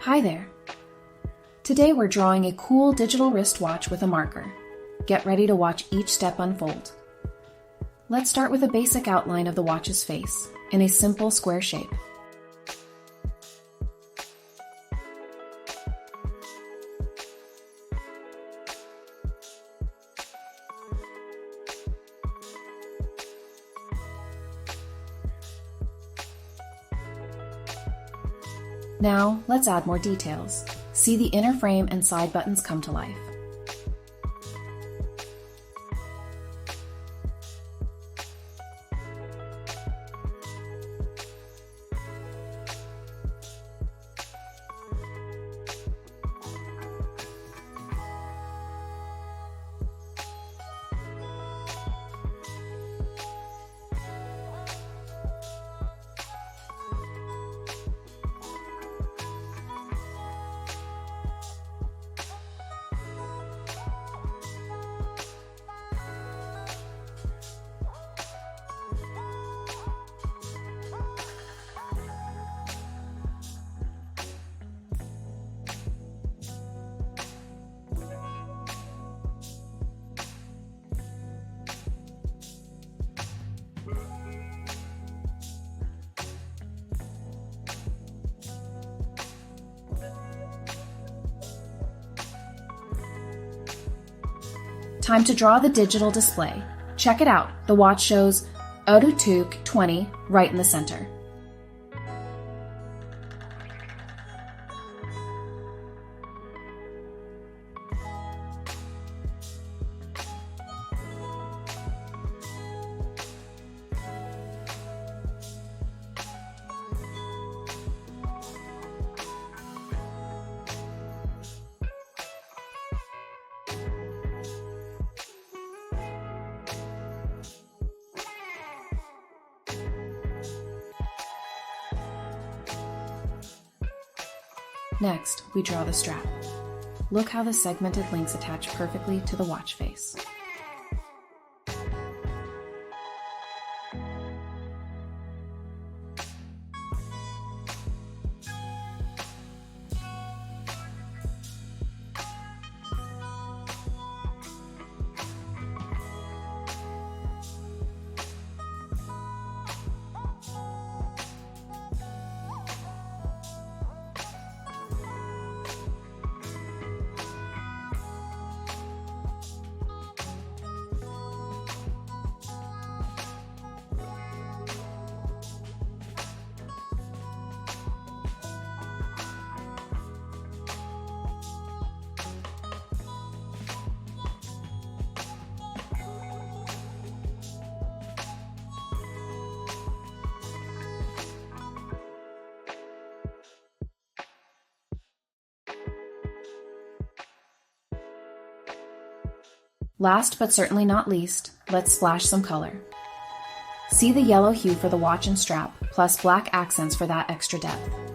Hi there. Today we're drawing a cool digital wristwatch with a marker. Get ready to watch each step unfold. Let's start with a basic outline of the watch's face in a simple square shape. Now, let's add more details. See the inner frame and side buttons come to life. Time to draw the digital display. Check it out. The watch shows Odutuk 20 right in the center. Next, we draw the strap. Look how the segmented links attach perfectly to the watch face. Last but certainly not least, let's splash some color. See the yellow hue for the watch and strap, plus black accents for that extra depth.